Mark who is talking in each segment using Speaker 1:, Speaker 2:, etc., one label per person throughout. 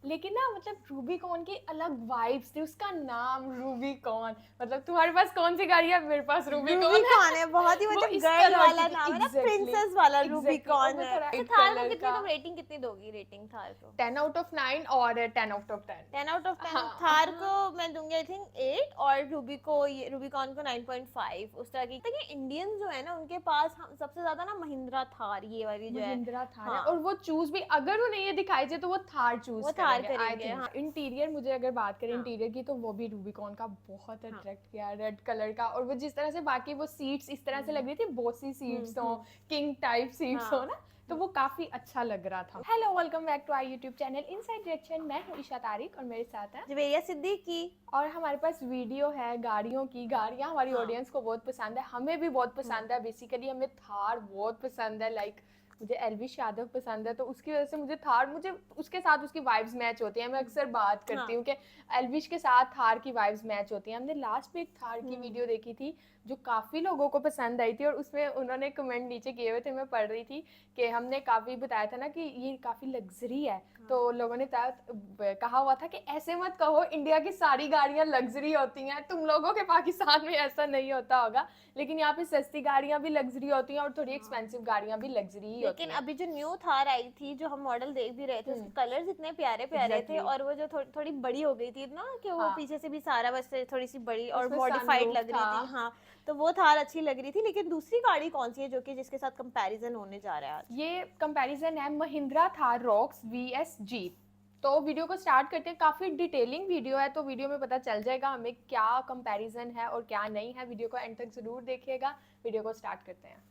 Speaker 1: लेकिन ना मतलब रूबीकॉन की अलग वाइब्स थी, उसका नाम रूबीकॉन, मतलब तुम्हारे पास कौन सी गाड़ी है, मेरे पास रूबीकॉन है।
Speaker 2: रूबीकॉन है, बहुत ही
Speaker 1: वो
Speaker 2: मतलब
Speaker 1: इस
Speaker 2: गर्ल
Speaker 1: तरह की
Speaker 2: वाला
Speaker 1: थी,
Speaker 2: नाम है ना,
Speaker 1: एग्जैक्टली
Speaker 2: प्रिंसेस वाला
Speaker 1: एग्जैक्टली। और
Speaker 2: रूबीकॉन
Speaker 1: वो
Speaker 2: है।
Speaker 1: थोड़ा
Speaker 2: अच्छा,
Speaker 1: रेड
Speaker 2: थार को
Speaker 1: कलर
Speaker 2: कितनी,
Speaker 1: का।
Speaker 2: तुम रेटिंग कितनी दोगी, रेटिंग थार को?
Speaker 1: 10 out of 9 और 10 out of 10।
Speaker 2: 10 out of 10।
Speaker 1: हाँ
Speaker 2: थार को
Speaker 1: हाँ।
Speaker 2: मैं दूंगी आई थिंक 8, और रूबिकॉन को 9.5 उस तरह की। तो ये इंडियन जो है ना, उनके पास हम सबसे ज्यादा ना महिंद्रा थार ये वाली जो है।
Speaker 1: महिंद्रा थार है,
Speaker 2: हाँ,
Speaker 1: और वो चूज भी अगर उन्हें ये दिखाई जाए तो वो थार चूज
Speaker 2: वो थार
Speaker 1: करेंगे आई
Speaker 2: करेंगे।
Speaker 1: थिंक।
Speaker 2: हाँ
Speaker 1: इंटीरियर, मुझे अगर बात करें
Speaker 2: हाँ
Speaker 1: इंटीरियर की, तो वो भी रूबिकॉन का बहुत
Speaker 2: हाँ।
Speaker 1: अट्रैक्ट किया, रेड कलर का। और वो जिस तरह से बाकी वो सीट्स इस तरह से लग रही थी, बोसी सीट्स हो,
Speaker 2: हम्म।
Speaker 1: किंग टाइप सीट्स हो
Speaker 2: हाँ।
Speaker 1: ना, तो वो काफी अच्छा लग रहा था। Hello, welcome back to our YouTube channel inside reaction. मैं हूँ ईशा तारिक और मेरे साथ है,
Speaker 2: जवेरिया सिद्दीकी।
Speaker 1: और हमारे पास वीडियो है गाड़ियों की। गाड़ियाँ हमारी
Speaker 2: हाँ।
Speaker 1: ऑडियंस को बहुत पसंद है, हमें भी बहुत पसंद है। बेसिकली हमें थार बहुत पसंद है, लाइक मुझे एल्विश यादव पसंद है, तो उसकी वजह से मुझे थार, मुझे उसके साथ उसकी वाइब्स मैच होती हैं। मैं अक्सर बात करती
Speaker 2: हाँ।
Speaker 1: हूँ कि एल्विश के साथ थार की वाइब्स मैच होती हैं। हमने लास्ट में एक थार की
Speaker 2: हम्म।
Speaker 1: वीडियो देखी थी जो काफ़ी लोगों को पसंद आई थी, और उसमें उन्होंने कमेंट नीचे किए हुए थे, मैं पढ़ रही थी कि हमने काफ़ी बताया था ना कि ये काफ़ी लग्जरी है। तो लोगों ने कहा हुआ था कि ऐसे मत कहो, इंडिया की सारी गाड़ियां लग्जरी होती हैं, तुम लोगों के पाकिस्तान में ऐसा नहीं होता होगा, लेकिन यहाँ पे सस्ती गाड़ियां भी लग्जरी होती हैं और थोड़ी एक्सपेंसिव गाड़ियां भी लग्जरी ही
Speaker 2: लेकिन
Speaker 1: होती हैं।
Speaker 2: अभी जो न्यू थार आई थी, जो हम मॉडल देख भी रहे थे, उसके कलर्स इतने प्यारे प्यारे थे,
Speaker 1: एग्जैक्टली।
Speaker 2: और वो जो थोड़ी बड़ी हो गई थी ना, कि वो
Speaker 1: हाँ,
Speaker 2: पीछे से भी सारा बस थोड़ी सी बड़ी और
Speaker 1: उसमें
Speaker 2: मॉडिफाइड
Speaker 1: सनरूफ
Speaker 2: लग रही
Speaker 1: था।
Speaker 2: थी। हाँ, तो वो थार अच्छी लग रही थी। लेकिन दूसरी गाड़ी कौन सी है जो कि जिसके साथ कंपैरिजन होने जा रहा है आज?
Speaker 1: ये कंपैरिजन है Mahindra Thar Roxx vs Jeep. तो वीडियो को स्टार्ट करते हैं, काफ़ी डिटेलिंग वीडियो है, तो वीडियो में पता चल जाएगा हमें क्या कंपैरिजन है और क्या नहीं है। वीडियो को एंड तक ज़रूर देखिएगा। वीडियो को स्टार्ट करते हैं।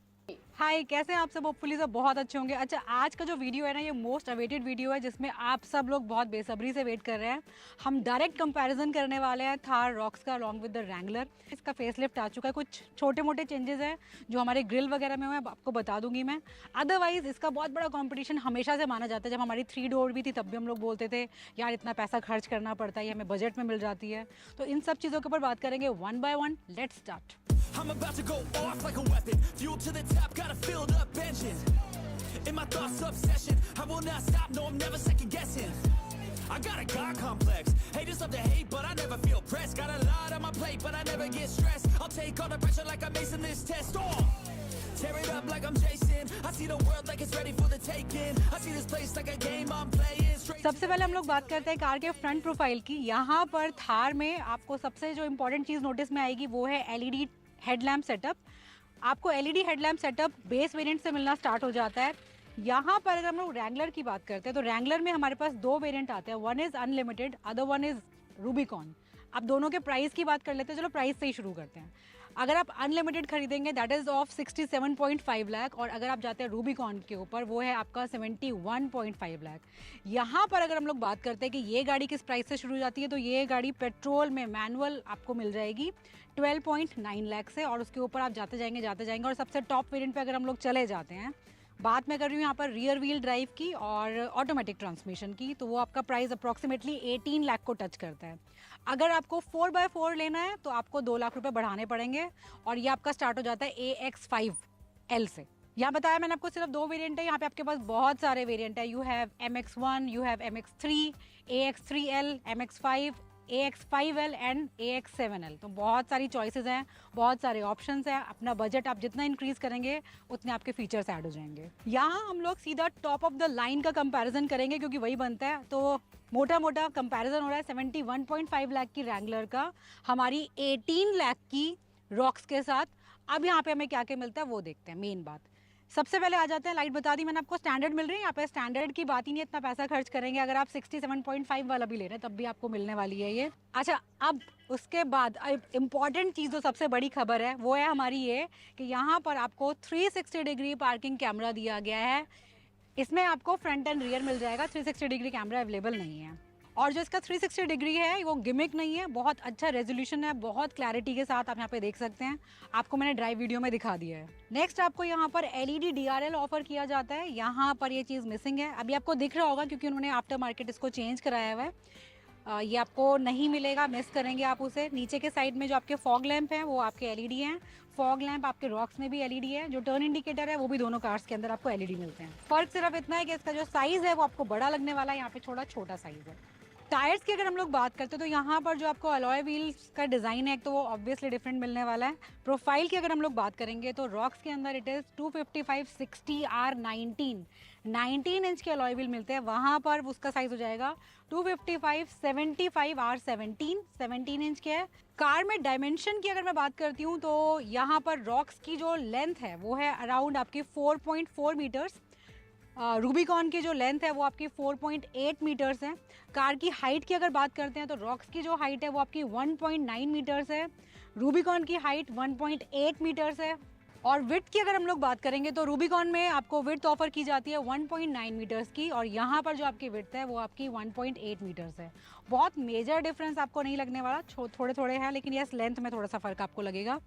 Speaker 3: हाय, कैसे हैं आप सब? होपफुली सब बहुत अच्छे होंगे। अच्छा, आज का जो वीडियो है ना, ये मोस्ट अवेटेड वीडियो है जिसमें आप सब लोग बहुत बेसब्री से वेट कर रहे हैं। हम डायरेक्ट कंपैरिजन करने वाले हैं थार रॉक्स का अलॉन्ग विद द रैंगलर। इसका फेसलिफ्ट आ चुका है, कुछ छोटे मोटे चेंजेस हैं जो हमारे ग्रिल वगैरह में हुए हैं, आपको बता दूंगी मैं। अदरवाइज इसका बहुत बड़ा कॉम्पिटिशन हमेशा से माना जाता है। जब हमारी 3 डोर भी थी तब भी हम लोग बोलते थे यार इतना पैसा खर्च करना पड़ता है, ये हमें बजट में मिल जाती है। तो इन सब चीज़ों के ऊपर बात करेंगे one by one. Let's start.
Speaker 4: I'm about to go off like a weapon. Fuel to the top, got a filled up engine. In my thoughts, obsession. I will not stop, no, I'm never second guessing. I got a God complex. Haters love to hate, but I never feel pressed. Got a lot on my plate, but I never get stressed. I'll take all the pressure like I'm acing this test. Tear it up like I'm Jason. I see the world like it's ready for the taking. I see this place like a game I'm playing.
Speaker 3: सबसे पहले हम लोग बात करते हैं car के front profile की। यहाँ पर थार में आपको सबसे जो इम्पोर्टेंट चीज़ नोटिस में आएगी वो है एलईडी हेडलैम्प सेटअप। आपको LED headlamp setup base variant से मिलना स्टार्ट हो जाता है। यहाँ पर अगर हम लोग रैंगलर की बात करते हैं तो रैंगलर में हमारे पास 2 वेरिएंट आते हैं, one is unlimited, other one is Rubicon. अब दोनों के प्राइस की बात कर लेते हैं, चलो प्राइस से ही शुरू करते हैं। अगर आप अनलिमिटेड खरीदेंगे दैट इज़ ऑफ 67.5 लाख, और अगर आप जाते हैं रूबिकॉन के ऊपर वो है आपका 71.5 लाख। यहाँ पर अगर हम लोग बात करते हैं कि ये गाड़ी किस प्राइस से शुरू हो जाती है, तो ये गाड़ी पेट्रोल में मैनुअल आपको मिल जाएगी 12.9 लाख से, और उसके ऊपर आप जाते जाएंगे। और सबसे टॉप वेरिएंट पे अगर हम लोग चले जाते हैं, बात मैं कर रही हूँ यहाँ पर रियर व्हील ड्राइव की और ऑटोमेटिक ट्रांसमिशन की, तो वो आपका प्राइस अप्रॉक्सीमेटली 18 लाख को टच करता है। अगर आपको 4x4 लेना है तो आपको 2 लाख रुपए बढ़ाने पड़ेंगे, और ये आपका स्टार्ट हो जाता है AX5L से। यहाँ बताया मैंने आपको सिर्फ 2 वेरिएंट है, यहाँ पे आपके पास बहुत सारे वेरिएंट है। You have MX1, you have MX3, AX3L, MX5, AX5L and AX7L। तो बहुत सारी चॉइसेस हैं, बहुत सारे ऑप्शंस हैं। अपना बजट आप जितना इंक्रीज करेंगे उतने आपके फीचर्स ऐड हो जाएंगे। यहाँ हम लोग सीधा टॉप ऑफ द लाइन का कंपैरिजन करेंगे क्योंकि वही बनता है। तो मोटा मोटा कंपैरिजन हो रहा है 71.5 लाख की रैंगलर का हमारी 18 लाख की रॉक्स के साथ। अब यहाँ पे हमें क्या क्या मिलता है वो देखते हैं। मेन बात सबसे पहले आ जाते हैं, लाइट बता दी मैंने आपको, स्टैंडर्ड मिल रही है। यहाँ पे स्टैंडर्ड की बात ही नहीं, इतना पैसा खर्च करेंगे। अगर आप 67.5 वाला भी ले रहे हैं तब भी आपको मिलने वाली है ये। अच्छा, अब उसके बाद इम्पॉर्टेंट चीज़ जो सबसे बड़ी खबर है वो है हमारी ये कि यहाँ पर आपको 360 डिग्री पार्किंग कैमरा दिया गया है। इसमें आपको फ्रंट एंड रियर मिल जाएगा, 360 डिग्री कैमरा अवेलेबल नहीं है। और जो इसका 360 डिग्री है वो गिमिक नहीं है, बहुत अच्छा रेजोल्यूशन है, बहुत क्लैरिटी के साथ आप यहाँ पे देख सकते हैं। आपको मैंने ड्राइव वीडियो में दिखा दिया है। नेक्स्ट आपको यहाँ पर एलईडी DRL ऑफर किया जाता है, यहाँ पर ये चीज़ मिसिंग है। अभी आपको दिख रहा होगा क्योंकि उन्होंने आफ्टर मार्केट इसको चेंज कराया हुआ है। ये आपको नहीं मिलेगा, मिस करेंगे आप उसे। नीचे के साइड में जो आपके फॉग लैंप हैं वो आपके एलईडी हैं। फॉग लैंप आपके रॉक्स में भी एलईडी है। जो टर्न इंडिकेटर है वो भी दोनों कार्स के अंदर आपको एलईडी मिलते हैं। फर्क सिर्फ इतना है कि इसका जो साइज़ है वो आपको बड़ा लगने वाला है, यहाँ पे थोड़ा छोटा साइज़ है। टायर्स की अगर हम लोग बात करते हैं तो यहाँ पर जो आपको अलॉय व्हील्स का डिज़ाइन है, एक तो वो ऑब्वियसली डिफरेंट मिलने वाला है। प्रोफाइल की अगर हम लोग बात करेंगे तो रॉक्स के अंदर इट इज़ 255/60R19 इंच के अलॉय व्हील मिलते हैं। वहाँ पर उसका साइज़ हो जाएगा 255/75R17 इंच के है। कार में डायमेंशन की अगर मैं बात करती हूँ तो यहाँ पर रॉक्स की जो लेंथ है वो है अराउंड आपकी 4.4 मीटर्स। रूबिकॉन की जो लेंथ है वो आपकी 4.8 मीटर्स है। कार की हाइट की अगर बात करते हैं तो रॉक्स की जो हाइट है वो आपकी 1.9 मीटर्स है। रूबिकॉन की हाइट 1.8 मीटर्स है। और विड्थ की अगर हम लोग बात करेंगे तो रूबिकॉन में आपको विड्थ ऑफर की जाती है 1.9 मीटर्स की, और यहाँ पर जो आपकी विड्थ है वो आपकी 1.8 मीटर्स है। बहुत मेजर डिफरेंस आपको नहीं लगने वाला, थोड़े थोड़े हैं, लेकिन यस लेंथ में थोड़ा सा फ़र्क आपको लगेगा।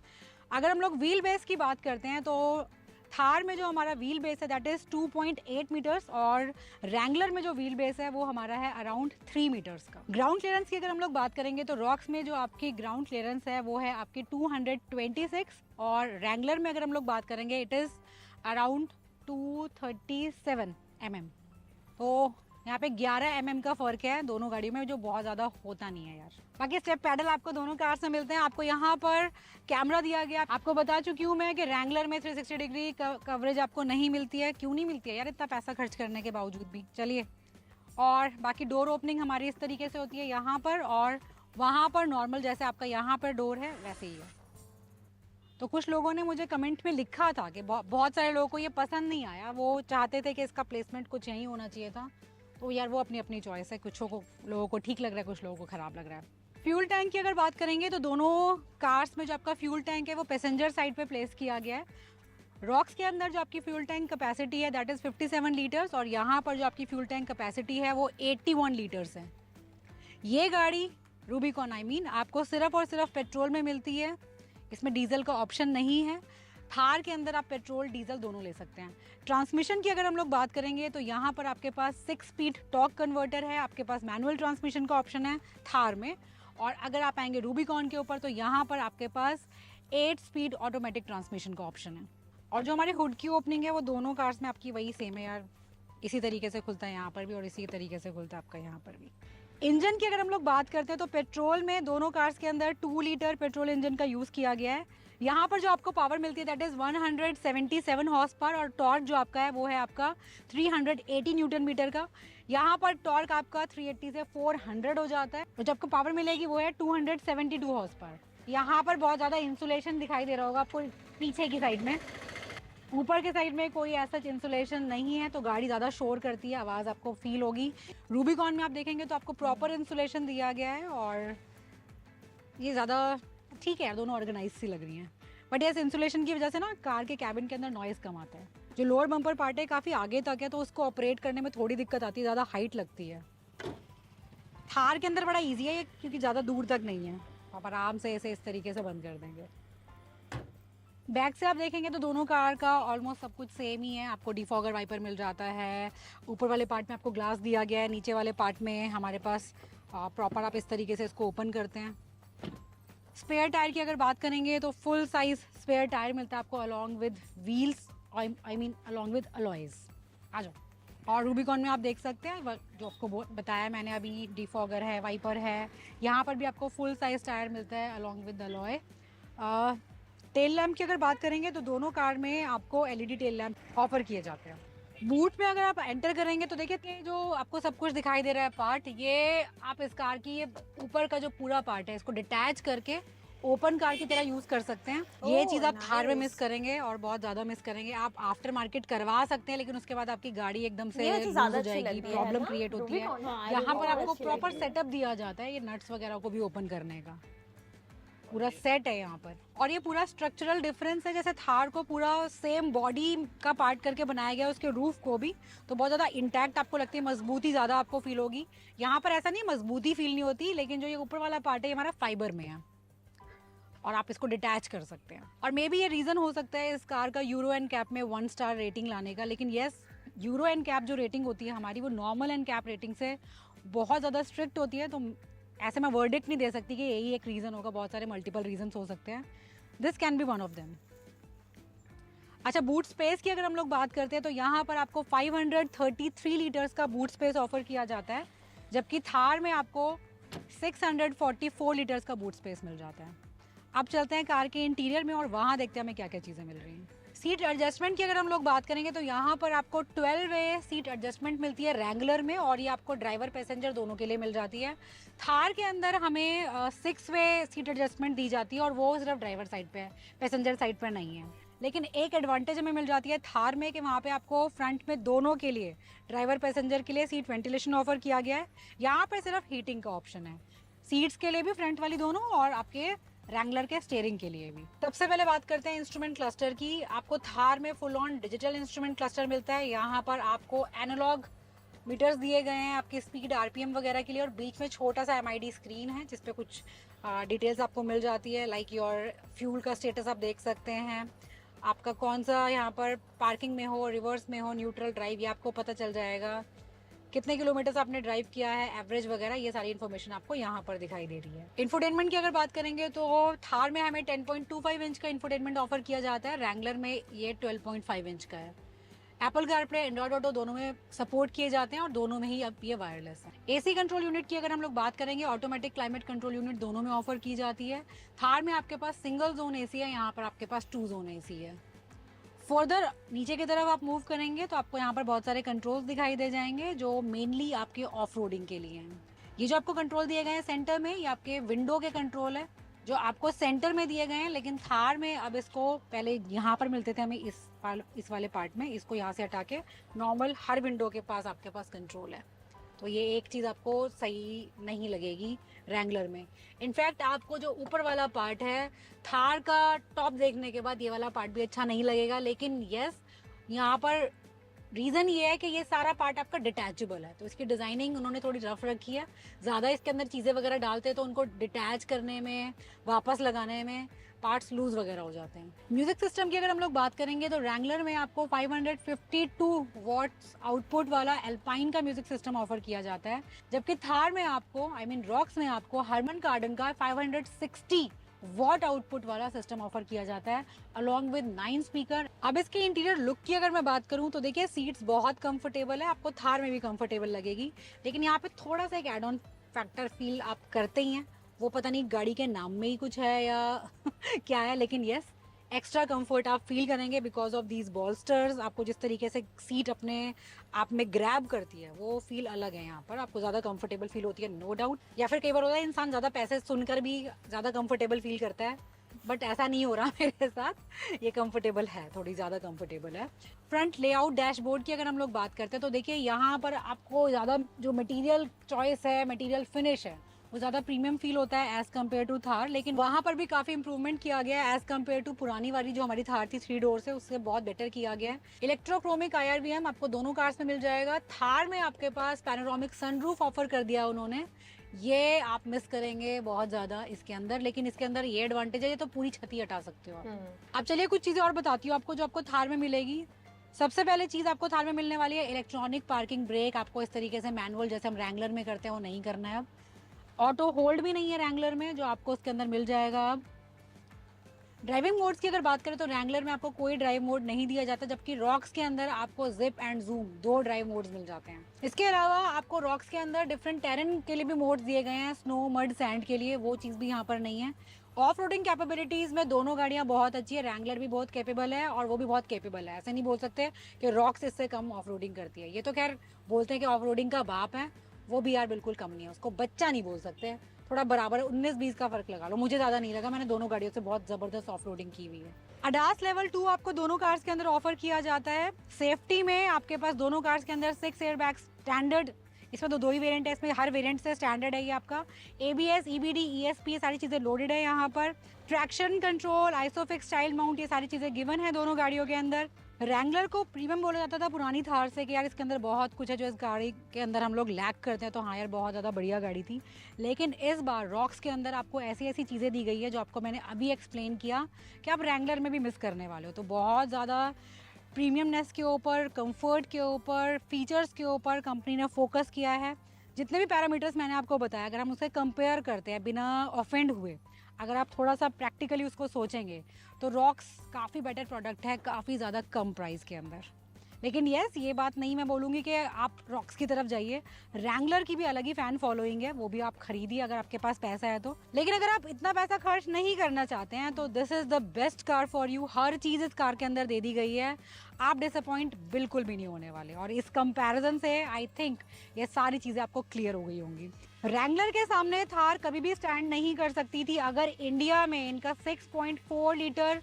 Speaker 3: अगर हम लोग व्हील बेस की बात करते हैं तो थार में जो हमारा व्हील बेस है दैट इज़ 2.8 मीटर्स, और रैंगलर में जो व्हील बेस है वो हमारा है अराउंड 3 मीटर्स का। ग्राउंड क्लियरेंस की अगर हम लोग बात करेंगे तो रॉक्स में जो आपकी ग्राउंड क्लियरेंस है वो है आपकी 226, और रैंगलर में अगर हम लोग बात करेंगे इट इज़ अराउंड 237 mm। तो यहाँ पे 11 mm का फ़र्क है दोनों गाड़ियों में, जो बहुत ज़्यादा होता नहीं है यार। बाकी स्टेप पैडल आपको दोनों कार से मिलते हैं। आपको यहाँ पर कैमरा दिया गया। आपको बता चुकी हूँ मैं कि रैंगलर में 360 डिग्री कवरेज आपको नहीं मिलती है। क्यों नहीं मिलती है यार, इतना पैसा खर्च करने के बावजूद भी। चलिए, और बाकी डोर ओपनिंग हमारी इस तरीके से होती है यहाँ पर, और वहाँ पर नॉर्मल जैसे आपका यहाँ पर डोर है वैसे ही है। तो कुछ लोगों ने मुझे कमेंट में लिखा था कि बहुत सारे लोगों को ये पसंद नहीं आया, वो चाहते थे कि इसका प्लेसमेंट कुछ यहीं होना चाहिए था। तो यार वो अपनी अपनी चॉइस है, कुछ लोगों को ठीक लग रहा है, कुछ लोगों को ख़राब लग रहा है। फ्यूल टैंक की अगर बात करेंगे तो दोनों कार्स में जो आपका फ्यूल टैंक है वो पैसेंजर साइड पे प्लेस किया गया है। रॉक्स के अंदर जो आपकी फ्यूल टैंक कैपेसिटी है दैट इज़ 57 लीटर्स, और यहाँ पर जो आपकी फ्यूल टैंक कैपेसिटी है वो 81 लीटर्स है। ये गाड़ी रूबिकॉन आपको सिर्फ और सिर्फ पेट्रोल में मिलती है, इसमें डीजल का ऑप्शन नहीं है। थार के अंदर आप पेट्रोल डीजल दोनों ले सकते हैं। ट्रांसमिशन की अगर हम लोग बात करेंगे तो यहाँ पर आपके पास 6 स्पीड टॉर्क कन्वर्टर है, आपके पास मैनुअल ट्रांसमिशन का ऑप्शन है थार में। और अगर आप आएंगे रूबिकॉन के ऊपर तो यहाँ पर आपके पास 8 स्पीड ऑटोमेटिक ट्रांसमिशन का ऑप्शन है। और जो हमारे हुड की ओपनिंग है वो दोनों कार्स में आपकी वही सेम है यार, इसी तरीके से खुलता है यहाँ पर भी और इसी तरीके से खुलता है आपका यहाँ पर भी। इंजन की अगर हम लोग बात करते हैं तो पेट्रोल में दोनों कार्स के अंदर 2 लीटर पेट्रोल इंजन का यूज़ किया गया है। यहाँ पर जो आपको पावर मिलती है दैट इज़ 177 हॉर्स पावर, और टॉर्क जो आपका है वो है आपका 380 न्यूटन मीटर का। यहाँ पर टॉर्क आपका 380 से 400 हो जाता है, और जो आपको पावर मिलेगी वो है 272 हॉर्स पावर। यहाँ पर बहुत ज़्यादा इंसुलेशन दिखाई दे रहा होगा आपको पीछे की साइड में। ऊपर के साइड में कोई ऐसा इंसुलेशन नहीं है, तो गाड़ी ज़्यादा शोर करती है, आवाज़ आपको फील होगी। रूबिकॉन में आप देखेंगे तो आपको प्रॉपर इंसुलेशन दिया गया है, और ये ज़्यादा ठीक है, दोनों ऑर्गेनाइज सी लग रही हैं। बट यस, इंसुलेशन की वजह से ना कार के कैबिन के अंदर नॉइज़ कम आता है। जो लोअर बम्पर पार्ट है काफ़ी आगे तक है, तो उसको ऑपरेट करने में थोड़ी दिक्कत आती है, ज़्यादा हाइट लगती है। थार के अंदर बड़ा ईजी है क्योंकि ज़्यादा दूर तक नहीं है, आप आराम से इसे इस तरीके से बंद कर देंगे। बैक से आप देखेंगे तो दोनों कार का ऑलमोस्ट सब कुछ सेम ही है। आपको डिफॉगर वाइपर मिल जाता है, ऊपर वाले पार्ट में आपको ग्लास दिया गया है, नीचे वाले पार्ट में हमारे पास प्रॉपर आप इस तरीके से इसको ओपन करते हैं। स्पेयर टायर की अगर बात करेंगे तो फुल साइज स्पेयर टायर मिलता है आपको along with wheels, I mean along with alloys. आ जाओ। और रूबिकॉन में आप देख सकते हैं जो आपको बताया मैंने अभी, डिफॉगर है, वाइपर है। यहाँ पर भी आपको फुल साइज टायर मिलता है along with alloy. Tail lamp की अगर बात करेंगे तो दोनों कार में आपको एलईडी टेल लैम्प ऑफर किए जाते हैं। बूट में अगर आप एंटर करेंगे तो देखिए कि जो आपको सब कुछ दिखाई दे रहा है पार्ट, ये आप इस कार की ये ऊपर का जो पूरा पार्ट है इसको डिटैच करके ओपन कार की तरह यूज़ कर सकते हैं। ये चीज़ आप थार में मिस करेंगे और बहुत ज़्यादा मिस करेंगे। आप आफ्टर मार्केट करवा सकते हैं, लेकिन उसके बाद आपकी गाड़ी एकदम से लूज हो जाएगी, प्रॉब्लम क्रिएट होती है। यहाँ पर आपको प्रॉपर सेटअप दिया जाता है ये नट्स वगैरह को भी ओपन करने का, पूरा सेट है यहाँ पर। और ये पूरा स्ट्रक्चरल डिफरेंस है, जैसे थार को पूरा सेम बॉडी का पार्ट करके बनाया गया है, उसके रूफ को भी तो बहुत ज़्यादा इंटैक्ट आपको लगती है, मजबूती ज़्यादा आपको फील होगी। यहाँ पर ऐसा नहीं मजबूती फील नहीं होती, लेकिन जो ये ऊपर वाला पार्ट है ये हमारा फाइबर में है और आप इसको डिटैच कर सकते हैं। और मे बी ये रीज़न हो सकता है इस कार का यूरो एंड कैप में 1 स्टार रेटिंग लाने का, लेकिन येस, यूरो एंड कैप जो रेटिंग होती है हमारी वो नॉर्मल एंड कैप रेटिंग से बहुत ज़्यादा स्ट्रिक्ट होती है। तो ऐसे मैं वर्डिक्ट नहीं दे सकती कि यही एक रीज़न होगा, बहुत सारे मल्टीपल रीजंस हो सकते हैं, this can be one of them. अच्छा, बूट स्पेस की अगर हम लोग बात करते हैं तो यहाँ पर आपको 533 लीटर्स का बूट स्पेस ऑफर किया जाता है, जबकि थार में आपको 644 लीटर्स का बूट स्पेस मिल जाता है। अब चलते हैं कार के इंटीरियर में और वहाँ देखते हैं हमें क्या क्या चीज़ें मिल रही हैं। सीट एडजस्टमेंट की अगर हम लोग बात करेंगे तो यहाँ पर आपको 12 वे सीट एडजस्टमेंट मिलती है रैंगलर में, और ये आपको ड्राइवर पैसेंजर दोनों के लिए मिल जाती है। थार के अंदर हमें 6 वे सीट एडजस्टमेंट दी जाती है, और वो सिर्फ ड्राइवर साइड पे है, पैसेंजर साइड पर नहीं है। लेकिन एक एडवांटेज हमें मिल जाती है थार में कि वहाँ पे आपको फ्रंट में दोनों के लिए, ड्राइवर पैसेंजर के लिए सीट वेंटिलेशन ऑफर किया गया है। यहाँ पर सिर्फ हीटिंग का ऑप्शन है, सीट्स के लिए भी फ्रंट वाली दोनों, और आपके रैंगलर के स्टीयरिंग के लिए भी। सबसे पहले बात करते हैं इंस्ट्रूमेंट क्लस्टर की। आपको थार में full on digital instrument cluster मिलता है। यहाँ पर आपको एनालॉग मीटर्स दिए गए हैं आपकी स्पीड, आरपीएम वगैरह के लिए, और बीच में छोटा सा एमआईडी स्क्रीन है जिसपे कुछ डिटेल्स आपको मिल जाती है, लाइक योर फ्यूल का स्टेटस आप देख सकते हैं, आपका कौन सा यहाँ पर पार्किंग में हो, रिवर्स में हो, न्यूट्रल ड्राइव, ये आपको पता चल जाएगा, कितने किलोमीटर्स आपने ड्राइव किया है, एवरेज वगैरह, ये सारी इन्फॉर्मेशन आपको यहाँ पर दिखाई दे रही है। इंफोटेनमेंट की अगर बात करेंगे तो थार में हमें 10.25 इंच का इंफोटेनमेंट ऑफर किया जाता है, रैंगलर में ये 12.5 इंच का है। एप्पल कारप्ले, एंड्रॉयड ऑटो दोनों में सपोर्ट किए जाते हैं, और दोनों में ही अब ये वायरलेस है। एसी कंट्रोल यूनिट की अगर हम लोग बात करेंगे, ऑटोमेटिक क्लाइमेट कंट्रोल यूनिट दोनों में ऑफर की जाती है। थार में आपके पास सिंगल जोन एसी है, यहाँ पर आपके पास 2 जोन एसी है। फर्दर नीचे की तरफ आप मूव करेंगे तो आपको यहाँ पर बहुत सारे कंट्रोल्स दिखाई दे जाएंगे जो मेनली आपके ऑफ रोडिंग के लिए हैं। ये जो आपको कंट्रोल दिए गए हैं सेंटर में, ये आपके विंडो के कंट्रोल है जो आपको सेंटर में दिए गए हैं, लेकिन थार में अब इसको, पहले यहाँ पर मिलते थे हमें इस वाले पार्ट में, इसको यहाँ से हटा के नॉर्मल हर विंडो के पास आपके पास कंट्रोल है। तो ये एक चीज़ आपको सही नहीं लगेगी रैंगलर में। इनफैक्ट आपको जो ऊपर वाला पार्ट है थार का टॉप देखने के बाद ये वाला पार्ट भी अच्छा नहीं लगेगा, लेकिन यस यहाँ पर रीज़न ये है कि ये सारा पार्ट आपका डिटैचेबल है, तो इसकी डिज़ाइनिंग उन्होंने थोड़ी रफ रखी है। ज़्यादा इसके अंदर चीज़ें वगैरह डालते हैं तो उनको डिटैच करने में, वापस लगाने में पार्ट्स लूज वगैरह हो जाते हैं। म्यूजिक सिस्टम की अगर हम लोग बात करेंगे तो रैंगलर में आपको 552 वॉट्स आउटपुट वाला एल्पाइन का म्यूजिक सिस्टम ऑफर किया जाता है, जबकि थार में आपको, रॉक्स में आपको हरमन कार्डन का 560 वॉट आउटपुट वाला सिस्टम ऑफर किया जाता है, अलॉन्ग विद 9 स्पीकर। अब इसके इंटीरियर लुक की अगर मैं बात करूं तो देखिए सीट्स बहुत कंफर्टेबल है, आपको थार में भी कंफर्टेबल लगेगी, लेकिन यहाँ पे थोड़ा सा एक एड ऑन फैक्टर फील आप करते ही हैं, वो पता नहीं गाड़ी के नाम में ही कुछ है या क्या है, लेकिन यस एक्स्ट्रा कंफर्ट आप फील करेंगे बिकॉज ऑफ दीज बॉल्स्टर्स। आपको जिस तरीके से सीट अपने आप में ग्रैब करती है वो फील अलग है, यहाँ पर आपको ज़्यादा कंफर्टेबल फील होती है, नो डाउट। या फिर कई बार होता है इंसान ज़्यादा पैसे सुनकर भी ज़्यादा कंफर्टेबल फील करता है, बट ऐसा नहीं हो रहा मेरे साथ, ये कंफर्टेबल है, थोड़ी ज़्यादा कंफर्टेबल है। फ्रंट लेआउट डैशबोर्ड की अगर हम लोग बात करते हैं तो देखिए यहाँ पर आपको ज़्यादा जो मटेरियल चॉइस है, मटेरियल फिनिश है, वो ज़्यादा प्रीमियम फील होता है एज़ कम्पेयर टू थार, लेकिन वहाँ पर भी काफ़ी इंप्रूवमेंट किया गया है एज़ कम्पेयर टू पुरानी वाली जो हमारी थार थी 3 डोर से, उससे बहुत बेटर किया गया है। इलेक्ट्रोक्रोमिक IRVM आपको दोनों कार्स में मिल जाएगा। थार में आपके पास पैनोरामिक सनरूफ ऑफर कर दिया उन्होंने, ये आप मिस करेंगे बहुत ज़्यादा इसके अंदर, लेकिन इसके अंदर ये एडवांटेज है, ये तो पूरी छत ही हटा सकते हो आप। अब चलिए कुछ चीज़ें और बताती हूँ आपको जो आपको थार में मिलेगी। सबसे पहले चीज़ आपको थार में मिलने वाली है इलेक्ट्रॉनिक पार्किंग ब्रेक। आपको इस तरीके से मैनुअल जैसे हम रैंगलर में करते हैं वो नहीं करना है अब। ऑटो होल्ड भी नहीं है रैंगलर में, जो आपको उसके अंदर मिल जाएगा अब। ड्राइविंग मोड्स की अगर बात करें तो रैंगलर में आपको कोई ड्राइव मोड नहीं दिया जाता, जबकि रॉक्स के अंदर आपको zip and zoom 2 drive modes मिल जाते हैं। इसके अलावा आपको रॉक्स के अंदर डिफरेंट टेरेन के लिए भी मोड्स दिए गए हैं, स्नो, मड, सैंड के लिए, वो चीज़ भी यहाँ पर नहीं है। ऑफ रोडिंग कैपेबिलिटीज़ में दोनों गाड़ियाँ बहुत अच्छी है, रैंगलर भी बहुत कैपेबल है और वो भी बहुत कैपेबल है। ऐसे नहीं बोल सकते कि रॉक्स इससे कम ऑफ रोडिंग करती है, ये तो खैर बोलते हैं कि ऑफ रोडिंग का बाप है, वो भी यार बिल्कुल कम नहीं है, उसको बच्चा नहीं बोल सकते, थोड़ा बराबर 19-20 का फर्क लगा लो, मुझे ज़्यादा नहीं लगा, मैंने दोनों गाड़ियों से बहुत ज़बरदस्त ऑफ रोडिंग की हुई है। अडास लेवल 2 आपको दोनों कार्स के अंदर ऑफर किया जाता है। सेफ्टी में आपके पास दोनों कार्स के अंदर 6 एयरबैग्स स्टैंडर्ड, इसमें तो 2 ही वेरिएंट है, इसमें हर वेरिएंट से स्टैंडर्ड है ये आपका। ABS, EBD, ESP ये सारी चीज़ें लोडेड है यहाँ पर। Traction control, isofix, child mount, ये सारी चीज़ें गिवन है दोनों गाड़ियों के अंदर। रैंगलर को प्रीमियम बोला जाता था पुरानी थार से कि यार इसके अंदर बहुत कुछ है जो इस गाड़ी के अंदर हम लोग लैक करते हैं, तो हाँ यार बहुत ज़्यादा बढ़िया गाड़ी थी, लेकिन इस बार रॉक्स के अंदर आपको ऐसी ऐसी चीज़ें दी गई है जो आपको मैंने अभी एक्सप्लेन किया कि आप रैंगलर में भी मिस करने वाले हो। तो बहुत ज़्यादा प्रीमियमनेस के ऊपर, कंफर्ट के ऊपर, फीचर्स के ऊपर कंपनी ने फोकस किया है। जितने भी पैरामीटर्स मैंने आपको बताया, अगर हम उसे कंपेयर करते हैं बिना ऑफेंड हुए, अगर आप थोड़ा सा प्रैक्टिकली उसको सोचेंगे, तो रॉक्स काफ़ी बेटर प्रोडक्ट है, काफ़ी ज़्यादा कम प्राइस के अंदर। लेकिन यस, ये बात नहीं मैं बोलूँगी कि आप रॉक्स की तरफ जाइए। रैंगलर की भी अलग ही फ़ैन फॉलोइंग है, वो भी आप खरीदिए अगर आपके पास पैसा है तो। लेकिन अगर आप इतना पैसा खर्च नहीं करना चाहते हैं तो this is the best car for you. हर चीज़ इस कार के अंदर दे दी गई है, आप डिसअपॉइंट बिल्कुल भी नहीं होने वाले। और इस कंपैरिजन से आई थिंक ये सारी चीज़ें आपको क्लियर हो गई होंगी। रैंगलर के सामने थार कभी भी स्टैंड नहीं कर सकती थी अगर इंडिया में इनका 6.4 लीटर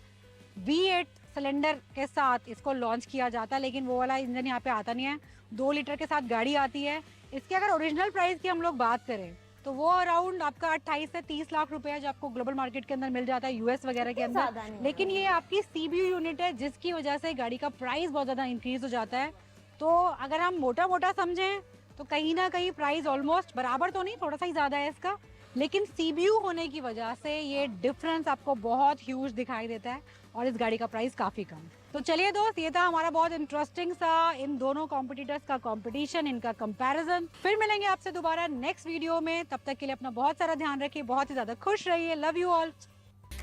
Speaker 3: V8 सिलेंडर के साथ इसको लॉन्च किया जाता, लेकिन वो वाला इंजन यहाँ पे आता नहीं है। 2 लीटर के साथ गाड़ी आती है। इसके अगर ओरिजिनल प्राइस की हम लोग बात करें तो वो अराउंड आपका 28 से 30 लाख रुपए है, जो आपको ग्लोबल मार्केट के अंदर मिल जाता है, यूएस वगैरह के
Speaker 2: ज़्यादा
Speaker 3: अंदर।
Speaker 2: नहीं
Speaker 3: लेकिन ये आपकी CBU यूनिट है, जिसकी वजह से गाड़ी का प्राइस बहुत ज़्यादा इंक्रीज हो जाता है। तो अगर हम मोटा मोटा समझें तो कहीं ना कहीं प्राइस ऑलमोस्ट बराबर तो नहीं, थोड़ा सा ही ज़्यादा है इसका, लेकिन CBU होने की वजह से ये डिफरेंस आपको बहुत ह्यूज दिखाई देता है और इस गाड़ी का प्राइस काफ़ी कम। तो चलिए दोस्त, ये था हमारा बहुत इंटरेस्टिंग सा इन दोनों कॉम्पिटिटर्स का कंपटीशन, इनका कंपैरिजन। फिर मिलेंगे आपसे दोबारा नेक्स्ट वीडियो में। तब तक के लिए अपना बहुत सारा ध्यान रखिए, बहुत ही ज़्यादा खुश रहिए। Love you all.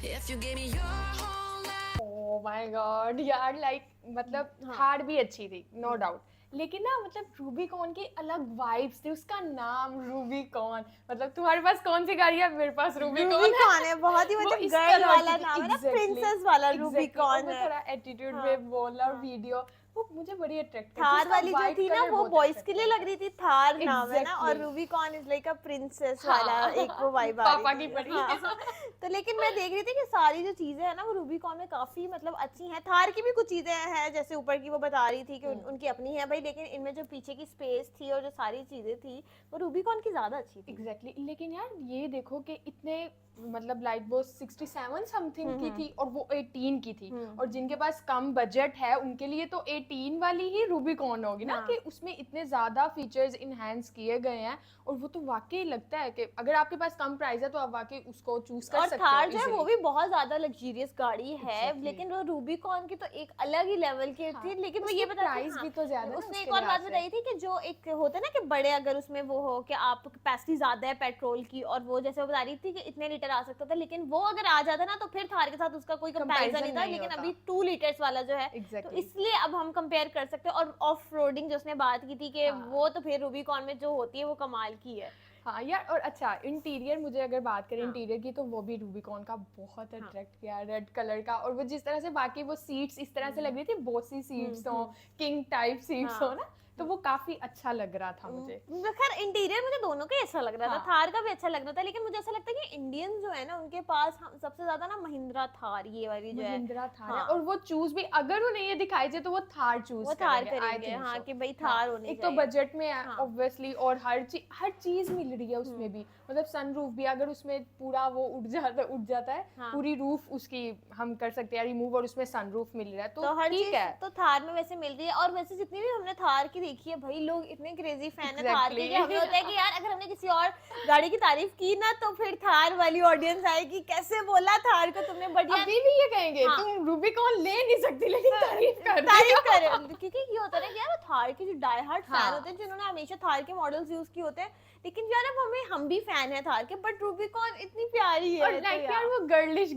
Speaker 4: If you gave me your whole life.
Speaker 1: Oh my God यार, लाइक मतलब
Speaker 2: हाँ।
Speaker 1: थार भी अच्छी थी, नो डाउट, लेकिन ना मतलब रूबिकॉन की अलग वाइब्स थी। उसका नाम रूबिकॉन, मतलब तुम्हारे पास कौन सी गाड़ी है? मेरे पास रूबिकॉन
Speaker 2: रूबिकॉन है, बहुत ही
Speaker 1: वो
Speaker 2: मतलब
Speaker 1: इस
Speaker 2: गर्ल
Speaker 1: तरह
Speaker 2: वाला
Speaker 1: की थी,
Speaker 2: नाम है ना,
Speaker 1: exactly,
Speaker 2: प्रिंसेस वाला
Speaker 1: exactly,
Speaker 2: रूबिकॉन
Speaker 1: और वो
Speaker 2: है।
Speaker 1: थोड़ा एटीट्यूड
Speaker 2: हाँ,
Speaker 1: में बोला
Speaker 2: हाँ।
Speaker 1: वीडियो, वो मुझे बड़ी अट्रैक्ट
Speaker 2: थार वाली जो थी ना वो बॉयज के लिए लग रही थी, थार नाम है ना, और
Speaker 1: Exactly.
Speaker 2: Rubicon is like a princess
Speaker 1: हाँ।
Speaker 2: वाला एक वो वाइब आ
Speaker 1: पापा
Speaker 2: रही
Speaker 1: की
Speaker 2: थी।
Speaker 1: परी।
Speaker 2: हाँ। तो लेकिन मैं देख रही थी कि सारी जो चीजें है ना वो रूबिकॉन में काफी मतलब अच्छी हैं। थार की भी कुछ चीजें हैं, जैसे ऊपर की वो बता रही थी कि उनकी अपनी है भाई, लेकिन इनमें जो पीछे की स्पेस थी और जो सारी चीजें थी वो रूबिकॉन की ज्यादा अच्छी थी।
Speaker 1: एग्जैक्टली लेकिन यार ये देखो कि इतने मतलब लाइक वो 67 समथिंग की थी और वो 18 की थी, और जिनके पास कम बजट है उनके लिए तो 18 वाली ही रूबिकॉन होगी ना,
Speaker 2: हाँ।
Speaker 1: कि उसमें इतने ज्यादा फीचर्स इनहेंस किए गए हैं। और वो तो वाकई लगता है कि अगर आपके पास कम प्राइस है तो आप वाकई उसको चूज कर
Speaker 2: और
Speaker 1: सकते हो
Speaker 2: थार जो है वो
Speaker 1: easily।
Speaker 2: भी बहुत ज्यादा लग्जरियस गाड़ी है।
Speaker 1: Exactly.
Speaker 2: लेकिन वो रूबिकॉन की तो एक अलग ही लेवल की
Speaker 1: हाँ,
Speaker 2: थी। लेकिन वो
Speaker 1: उसकी
Speaker 2: ये बता
Speaker 1: प्राइस भी तो ज्यादा है ना
Speaker 2: उसने
Speaker 1: उसके
Speaker 2: एक और बात
Speaker 1: लिहाज से।
Speaker 2: बताई थी कि जो एक होता है ना कि बड़े अगर उसमें वो हो कि आप कैपेसिटी ज्यादा है पेट्रोल की, और वो जैसे वो बता रही थी कि इतने लीटर आ सकता था, लेकिन वो अगर आ जाता ना तो फिर थार के साथ उसका कोई कंपैरिजन
Speaker 1: Comparison
Speaker 2: नहीं था।
Speaker 1: नहीं
Speaker 2: लेकिन
Speaker 1: होता।
Speaker 2: अभी 2 लीटर्स वाला जो है तो
Speaker 1: Exactly.
Speaker 2: इसलिए अब हम कंपेयर कर सकते हैं। और ऑफ रोडिंग जो उसने बात की थी कि
Speaker 1: हाँ।
Speaker 2: वो तो फिर रूबिकॉन में जो होती है वो कमाल की है।
Speaker 1: हाँ यार, और अच्छा इंटीरियर मुझे अगर बात करें
Speaker 2: हाँ।
Speaker 1: इंटीरियर की, तो वो भी रूबिकॉन का बहुत अट्रैक्ट किया, रेड कलर का। और वो जिस तरह से बाकी वो सीट्स इस तरह से लग रही थी, बोसी सीट्स हो, किंग टाइप सीट्स
Speaker 2: हाँ।
Speaker 1: हो ना, तो वो काफी अच्छा लग रहा था मुझे।
Speaker 2: खैर इंटीरियर मुझे दोनों का ही अच्छा लग रहा था,
Speaker 1: हाँ।
Speaker 2: थार का भी अच्छा लग रहा था। लेकिन मुझे ऐसा लगता है कि इंडियन जो है ना उनके पास सबसे ज्यादा ना महिंद्रा थार ये वाली जो है
Speaker 1: महिंद्रा थार है,
Speaker 2: हाँ।
Speaker 1: और वो चूज भी अगर उन्हें ये दिखाई जाए तो वो थार चूज
Speaker 2: वो थार
Speaker 1: करेंगे, I
Speaker 2: करेंगे।
Speaker 1: think
Speaker 2: हाँ
Speaker 1: so.
Speaker 2: कि भाई
Speaker 1: हाँ,
Speaker 2: थार होनी
Speaker 1: एक तो
Speaker 2: चाहिए।
Speaker 1: बजट में है
Speaker 2: हाँ।
Speaker 1: ऑब्वियसली, और हर चीज मिल रही है उसमें भी, मतलब सनरूफ भी अगर उसमें पूरा वो उठ जाता है,
Speaker 2: हाँ।
Speaker 1: पूरी रूफ उसकी हम कर सकते हैं रिमूव, और उसमें सनरूफ मिल रहा है,
Speaker 2: तो
Speaker 1: तो
Speaker 2: हर
Speaker 1: ठीक
Speaker 2: चीज
Speaker 1: है।
Speaker 2: तो थार में वैसे मिल रही है। और वैसे जितनी भी हमने थार की देखी है भाई, लोग इतने क्रेजी फैन है थार के कि हमें होता है कि यार अगर हमने किसी और गाड़ी की तारीफ की ना तो फिर थार वाली ऑडियंस आएगी, कैसे बोला थार को तुमने बढ़िया।
Speaker 1: अभी भी ये कहेंगे
Speaker 2: हाँ।
Speaker 1: तुम रूबिकॉन ले नहीं सकती, लेकिन तारीफ कर रही
Speaker 2: तारीफ
Speaker 1: हो।
Speaker 2: कर रहे हो। क्योंकि ये होता है ना कि यार थार के जो डाई हार्ट फैन
Speaker 1: हाँ।
Speaker 2: होते हैं, जिन्होंने हमेशा थार के मॉडल्स यूज किए होते हैं, लेकिन यार अब हम भी फैन है थार के, बट रूबिकॉन इतनी प्यारी है।
Speaker 1: और
Speaker 2: तो
Speaker 1: लाइक यार वो गर्लिश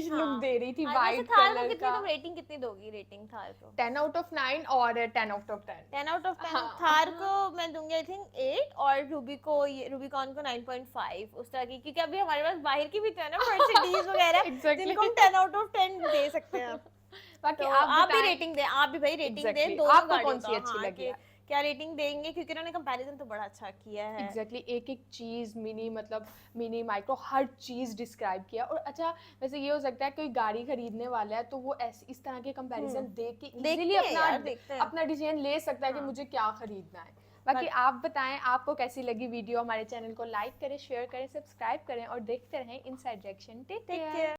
Speaker 2: हाँ।
Speaker 1: लुक दे रही थी,
Speaker 2: हाँ, वैसे
Speaker 1: वाइट
Speaker 2: थार को
Speaker 1: कलर
Speaker 2: कितनी
Speaker 1: का।
Speaker 2: तुम रेटिंग कितनी दोगी? रेटिंग थार को
Speaker 1: 10 आउट ऑफ 9 और 10 आउट ऑफ 10।
Speaker 2: 10 out of 10।
Speaker 1: हाँ।
Speaker 2: थार को मैं दूंगी आई थिंक 8, और रूबिकॉन को 9.5 उस तरह की, क्योंकि अभी हमारे पास बाहर की भी तो है ना मर्सिडीज वगैरह
Speaker 1: Exactly.
Speaker 2: जिनको हम 10 आउट ऑफ 10 दे सकते हैं।
Speaker 1: बाकी
Speaker 2: तो
Speaker 1: आप
Speaker 2: आप भी
Speaker 1: बताएं
Speaker 2: रेटिंग दें, आप भी भाई रेटिंग दें
Speaker 1: Exactly.
Speaker 2: दोनों
Speaker 1: आपको
Speaker 2: गाड़ियों
Speaker 1: कौन सी
Speaker 2: का।
Speaker 1: अच्छी
Speaker 2: हाँ,
Speaker 1: लगी
Speaker 2: कि
Speaker 1: है?
Speaker 2: क्या रेटिंग देंगे, क्योंकि उन्होंने कंपैरिजन तो बड़ा अच्छा किया है।
Speaker 1: एग्जैक्टली एक एक चीज मिनी माइक्रो हर चीज डिस्क्राइब किया। और अच्छा वैसे ये हो सकता है कोई गाड़ी खरीदने वाला है तो वो इस तरह के कंपैरिजन देख के
Speaker 2: देखते
Speaker 1: इजीली
Speaker 2: हैं यार, देखते हैं।
Speaker 1: अपना डिसीजन ले सकता है कि
Speaker 2: हाँ।
Speaker 1: मुझे क्या खरीदना है। बाकी आप बताएं आपको कैसी लगी वीडियो। हमारे चैनल को लाइक करें, शेयर करें, सब्सक्राइब करें और देखते रहें इनसाइड डायरेक्शन। Take care.